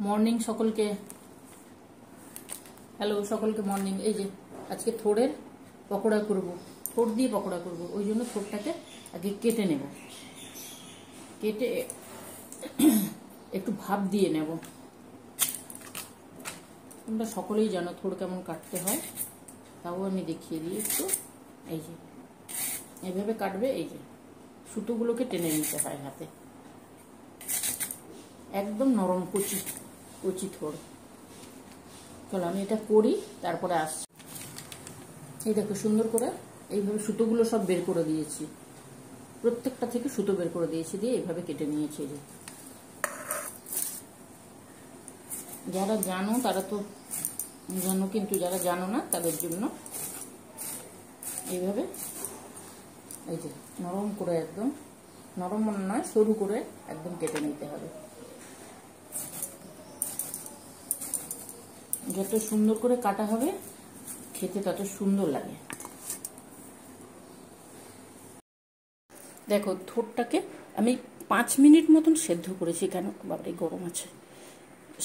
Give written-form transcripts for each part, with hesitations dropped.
Morning সকলকে, hello সকলকে morning. এই যে আজকে থোড়ের পকোড়া করব, থোড় দিয়ে পকোড়া করব। ওই জন্য থোড়টাকে আগে কেটে নেব, কেটে একটু ভাপ দিয়ে নেব। তোমরা সকলেই জানো থোড় কেমন কাটতে হয়, তাও আমি দেখিয়ে দিই একটু। এই যে এইভাবে কাটবে, এই যে সুতোগুলোকে টেনে নিতে হয় হাতে, একদম নরম কচি কচি থোড়। চলো আমি এটা করি, তারপরে আসছি। এই দেখো সুন্দর করে এইভাবে সুতোগুলো সব বের করে দিয়েছি, প্রত্যেকটা থেকে সুতো বের করে দিয়েছি, দিয়ে এইভাবে কেটে নিয়েছি। যে যারা জানো তারা তো জানো, কিন্তু যারা জানো না তাদের জন্য এইভাবে এই যে নরম করে, একদম নরম নয় সরু করে একদম কেটে নিতে হবে। যত সুন্দর করে কাটা হবে খেতে তত সুন্দর লাগে। দেখো থোড়টাকে আমি 5 মিনিট মতন সেদ্ধ করেছি। কেন বাবারে গরম আছে,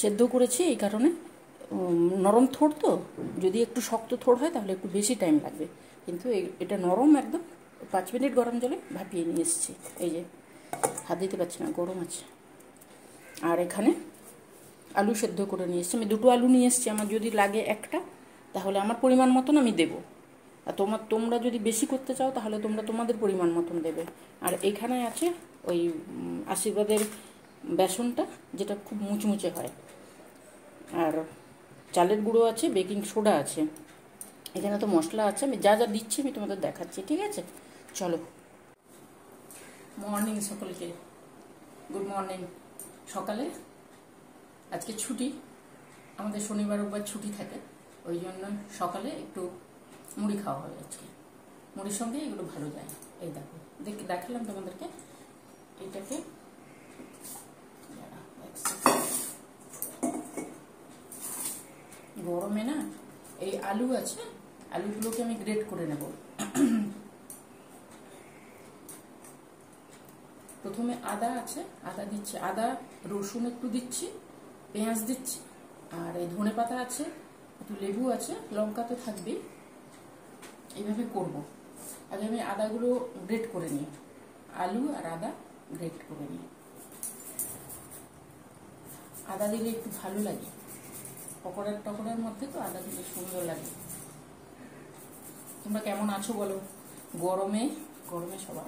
সেদ্ধ করেছি এই কারণে, নরম থোড় তো, যদি একটু শক্ত থোড় হয় তাহলে একটু বেশি টাইম লাগবে, কিন্তু এটা নরম একদম। 5 মিনিট গরম জলে ভাপিয়ে নিয়ে এসেছি। এই যে হাত দিতে পারছি না, গরম আছে। আর এখানে আলু সেদ্ধ করে নিয়ে এসেছি আমি, 2টো আলু নিয়ে এসেছি। আমার যদি লাগে একটা, তাহলে আমার পরিমাণ মতন আমি দেবো। আর তোমরা যদি বেশি করতে চাও তাহলে তোমরা তোমাদের পরিমাণ মতন দেবে। আর এখানে আছে ওই আশীর্বাদের বেসনটা, যেটা খুব মুচমুচে হয়। আর চালের গুঁড়ো আছে, বেকিং সোডা আছে, এখানে তো মশলা আছে। আমি যা যা দিচ্ছি আমি তোমাদের দেখাচ্ছি, ঠিক আছে? চলো। মর্নিং সকলকে, গুড মর্নিং। সকালে আজকে ছুটি, আমাদের শনিবার রোববার ছুটি থাকে, ওই জন্য সকালে একটু মুড়ি খাওয়া হয় আজকে। মুড়ির সঙ্গে এগুলো ভালো যায়। এই দেখো দেখালাম তোমাদেরকে। এটাকে গরমে না, এই আলু আছে, আলুগুলোকে আমি গ্রেট করে নেব। প্রথমে আদা আছে, আদা দিচ্ছি, আদা রসুন একটু দিচ্ছি, পেঁয়াজ দিচ্ছি, আর এই ধনে পাতা আছে, একটু লেবু আছে, লঙ্কা তো থাকবেই। এইভাবে করব। আগে আমি আদাগুলো গ্রেট করে নিই, আলু আর আদা গ্রেট করে নিই। আদা দিলে একটু ভালো লাগে, পকোড়ার টকোড়ার মধ্যে তো আদা দিলে সুন্দর লাগে। তোমরা কেমন আছো বলো? গরমে সবার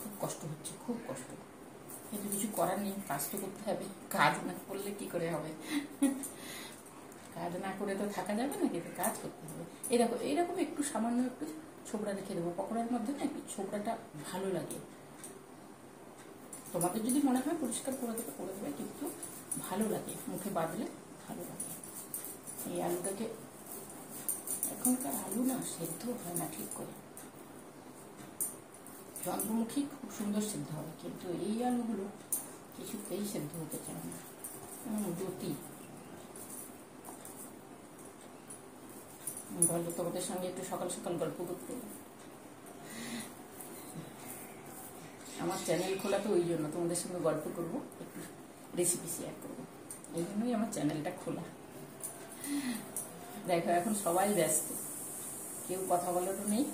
খুব কষ্ট হচ্ছে, খুব কষ্ট, কিন্তু কিছু করার নেই, কাজ তো করতে হবে। কাজ না করলে কি করে হবে? কাজ না করে তো থাকা যাবে না, কিন্তু কাজ করতে হবে। এইরকম একটু সামান্য একটু ছোবড়া রেখে দেবো। পকোড়ার মধ্যে না একটু ছোবড়াটা ভালো লাগে। তোমাদের যদি মনে হয় পরিষ্কার করে দেবে, কিন্তু ভালো লাগে, মুখে বাঁধলে ভালো লাগে। এই আলুটাকে, এখনকার আলু না সেদ্ধ হয় না ঠিক করে, চন্দ্রমুখী খুব সুন্দর সেদ্ধ হবে, কিন্তু এই আলুগুলো কিছুতেই সেদ্ধ হতে চায় না, দতি। বলবো তোমাদের সঙ্গে একটু সকাল সকাল গল্প করতে। আমার চ্যানেল খোলা তো ওই জন্য, তোমাদের সঙ্গে গল্প করবো, একটু রেসিপি শেয়ার করবো, এই জন্যই আমার চ্যানেলটা খোলা। দেখো এখন সবাই ব্যস্ত, কেউ কথা বলারও নেই,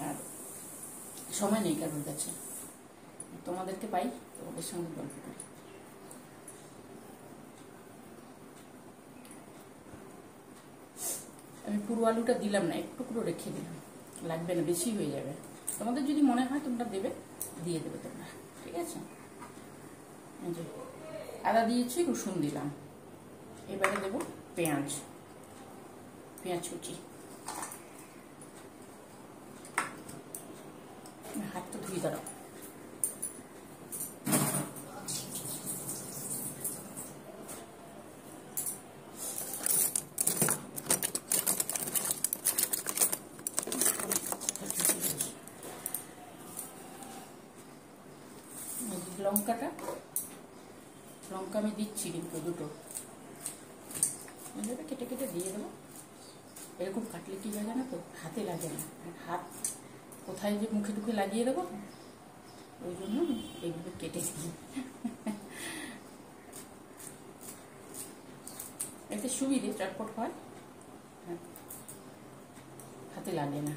আর সময় নেই কারোর কাছে। তোমাদেরকে পাই, তোমাদের সঙ্গে গল্প করি। আমি পুরো আলুটা দিলাম না, একটু করে রেখে দিলাম, লাগবে না, বেশি হয়ে যাবে। তোমাদের যদি মনে হয় তোমরা দেবে, দিয়ে দেবে তোমরা, ঠিক আছে? আদা দিয়েছি, রসুন দিলাম, এবারে দেবো পেঁয়াজ কুচি। হাতটা ধুয়ে দাঁড়াও। লঙ্কা আমি দিচ্ছি, কিন্তু 2টো কেটে কেটে দিয়ে দেবো। এরকম কাটলে কি হয় জানো তো, হাতে লাগে না, হাত কোথায় যে মুখে টুখে লাগিয়ে দেবো, ওই জন্য এইভাবে কেটে দিই। এতে সুবিধে, চটপট হয়, হাতে লাগে না।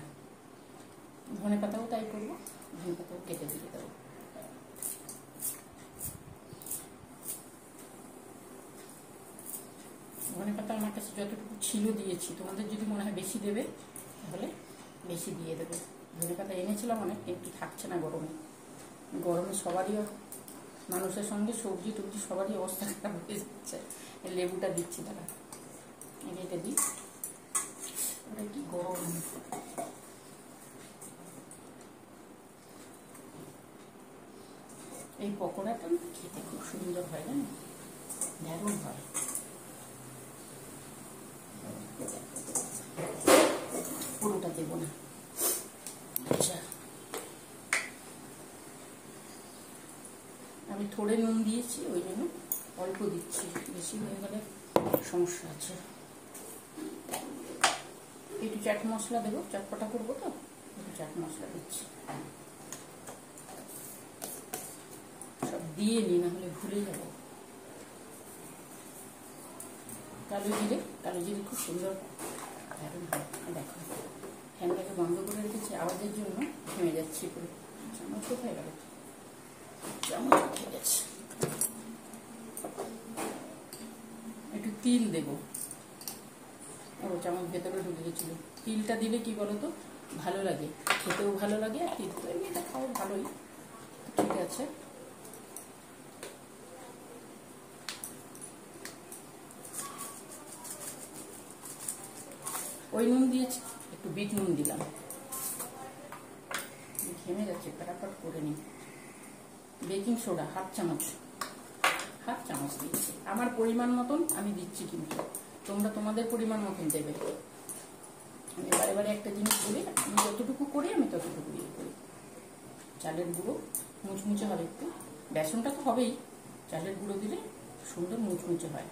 ধনে পাতাও তাই করবো, ধনে পাতাও কেটে দিয়ে দেবো। ধনে পাতা আমার কাছে যতটুকু ছিল দিয়েছি, তোমাদের যদি মনে হয় বেশি দেবে তাহলে বেশি দিয়ে দেবে। ধনে পাতা এনেছিলাম অনেক, কিন্তু থাকছে না গরমে। গরমে সবারই, মানুষের সঙ্গে সবজি টবজি সবারই অবস্থা খারাপ হয়ে যাচ্ছে। লেবুটা দিচ্ছি, তারা এটা দিই, ওটা কি গরম। এই পকোড়াটা খেতে খুব সুন্দর হয়, না দারুণ হয়। পুরোটা দেবো না। আচ্ছা, আমি থোড়ে নুন দিয়েছি, ওই জন্য অল্প দিচ্ছি, বেশি হয়ে গেলে সমস্যা আছে। একটু চাট মশলা দেবো, চটপটা করবো তো, একটু চাট মশলা দিচ্ছি। সব দিয়ে নি, না হলে ভুলে যাবো। কালো জিরে খুব সুন্দর দারুণ হয়। দেখো, ফ্যানটাকে বন্ধ করে রেখেছি, আওয়াজের জন্য থেমে যাচ্ছি পুরো। চামচ কোথায় গেল? চামচ উঠে গেছে। একটু তিল দেবো। ও চামচ ভেতরে ঢুকে গেছিল। তিলটা দিলে কি বলতো, ভালো লাগে, খেতেও ভালো লাগে, আর তিল তো এমনিটা খাওয়া ভালোই। ঠিক আছে, ওই নুন দিয়েছি, একটু বিট নুন দিলাম। ঘেমে যাচ্ছে, ফটাফট করে নিই। বেকিং সোডা হাফ চামচ দিচ্ছি। আমার পরিমাণ মতন আমি দিচ্ছি, কিন্তু তোমরা তোমাদের পরিমাণ মতন দেবে। আমি বারে বারে একটা জিনিস বলি, আমি যতটুকু করি আমি ততটুকু ইয়ে করি। চালের গুঁড়ো মুচমুচে হবে একটু, বেসনটা তো হবেই, চালের গুঁড়ো দিলে সুন্দর মুচমুচে হয়।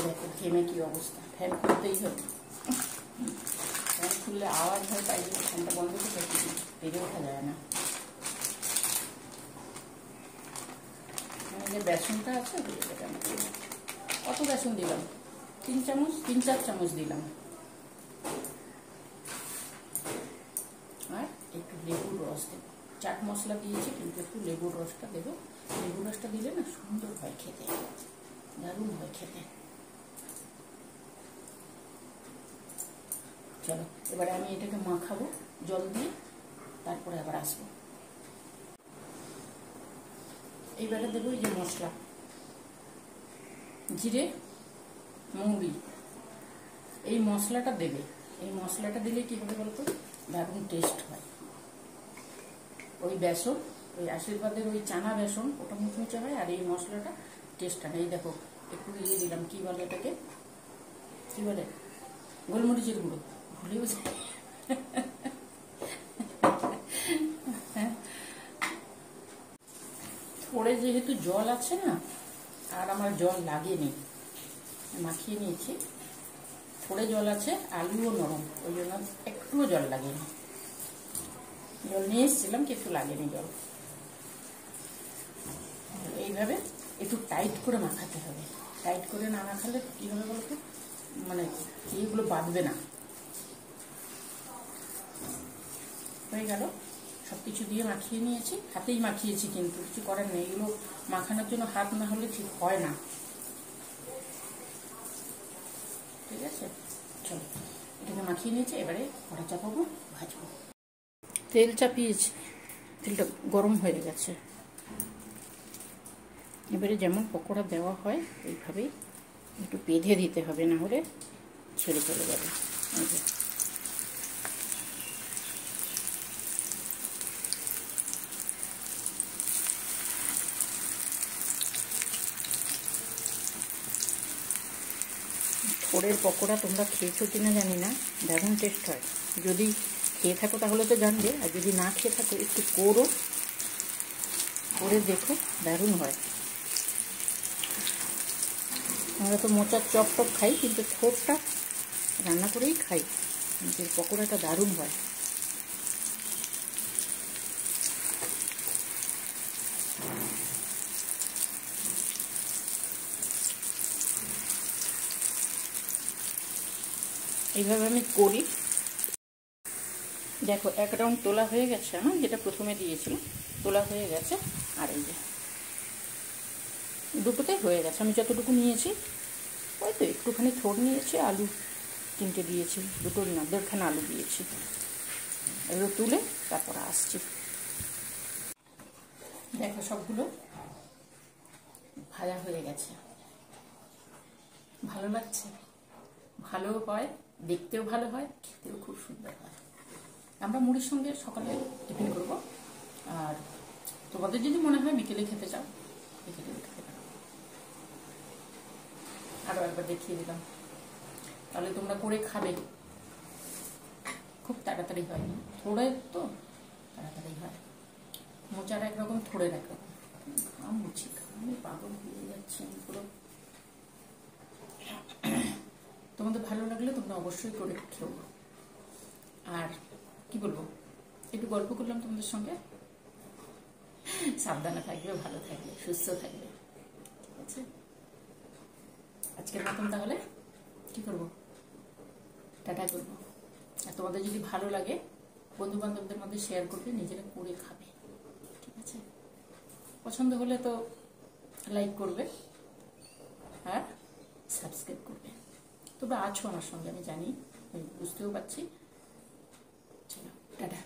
দেখো ঘেমে কি অবস্থা, ফ্যান খুলতেই হবে। ফ্যান খুললে আওয়াজ হয়, তাই জন্য ফ্যানটা বন্ধ করে রেখে বেড়ে ওঠা যায় না। যে বেসনটা আছে, কত বেসন দিলাম? 3-4 চামচ দিলাম। আর একটু লেবুর রস দেবো। চাট মশলা দিয়েছি, কিন্তু একটু লেবুর রসটা দেবো। লেবুর রসটা দিলে না সুন্দর হয় খেতে, দারুণ হয় খেতে। চলো, এবারে আমি এটাকে মাখাবো জল দিয়ে, তারপরে আবার আসবো। এইবারে দেবো এই যে মশলা, জিরে মৌরি, এই মশলাটা দেবে। এই মশলাটা দিলে কি হবে বলতো, দারুণ টেস্ট হয়। ওই বেসন, ওই আশীর্বাদের ওই চানা বেসন, ওটা মুচমুচে হয়, আর এই মশলাটা টেস্ট হয়। এই দেখো একটু দিয়ে দিলাম, কি বলে এটাকে, কি বলে, গোলমরিচের গুঁড়ো, ভুলেও যায়। থোড়ে যেহেতু জল আছে না, আর আমার জল লাগেনি, মাখিয়ে নিয়েছি। থোড়ে জল আছে, আলুও নরম, ওই জন্য একটুও জল লাগেনি। জল নিয়ে এসেছিলাম, কিছু লাগেনি জল। এইভাবে একটু টাইট করে মাখাতে হবে। টাইট করে না মাখালে কী হবে বলতো, মানে এইগুলো বাঁধবে না। হয়ে গেল, সব কিছু দিয়ে মাখিয়ে নিয়েছি, হাতেই মাখিয়েছি, কিন্তু কিছু করার নেই। এগুলো মাখানোর জন্য হাত না হলে ঠিক হয় না। ঠিক আছে, চলো এটাকে মাখিয়ে নিয়েছি, এবারে কড়া চাপাবো, ভাজবো। তেল চাপিয়েছি, তেলটা গরম হয়ে গেছে। এবারে যেমন পকোড়া দেওয়া হয় এইভাবেই একটু বেঁধে দিতে হবে, না হলে ছেড়ে চলে যাবে। থোড়ের পকোড়া তোমরা খেয়েছো কিনা জানি না, দারুণ টেস্ট হয়। যদি খেয়ে থাকো তাহলে তো জানবে, আর যদি না খেয়ে থাকো একটু করে দেখো, দারুণ হয়। আমরা তো মোচার চপ টপ খাই, কিন্তু থোড়টা রান্না করেই খাই, কিন্তু পকোড়াটা দারুণ হয়। এইভাবে আমি করি। দেখো এক রাউন্ড তোলা হয়ে গেছে আমার, যেটা প্রথমে দিয়েছিলাম তোলা হয়ে গেছে। আর এই যে দুটোতেই হয়ে গেছে। আমি যতটুকু নিয়েছি ওই তো একটুখানি থোড় নিয়েছি, আলু 3টে দিয়েছি, 2টো না 1.5খানা আলু দিয়েছি। এগুলো তুলে তারপর আসছি। দেখো সবগুলো ভাজা হয়ে গেছে। ভালো লাগছে, ভালো হয়, দেখতেও ভালো হয়, খেতেও খুব সুন্দর হয়। আমরা মুড়ির সঙ্গে সকালে টিফিন করব, আর তোমাদের যদি মনে হয় বিকেলে খেতে চাও বিকেলে খেতে পারো। আরও একবার দেখিয়ে দিলাম, তাহলে তোমরা করে খাবে। খুব তাড়াতাড়ি হয়, থোড়ে তো তাড়াতাড়ি হয়। মোচার একরকম, থোড়ের একরকম। ঘাম মুছি, ঘামে পাগল হয়ে যাচ্ছে পুরো। তোমাদের ভালো লাগলে তোমরা অবশ্যই করে খেও। আর কি বলবো, একটু গল্প করলাম তোমাদের সঙ্গে। সাবধানে থাকবে, ভালো থাকবে, সুস্থ থাকবে, ঠিক আছে? আজকের মতন তাহলে কি করবো, টাটা করবো। আর তোমাদের যদি ভালো লাগে বন্ধু বান্ধবদের মধ্যে শেয়ার করবে, নিজেরা করে খাবে, ঠিক আছে? পছন্দ হলে তো লাইক করবে আর সাবস্ক্রাইব করবে। তোমরা আছো আমার সঙ্গে, আমি জানি, আমি বুঝতেও পারছি। চলো টাটা।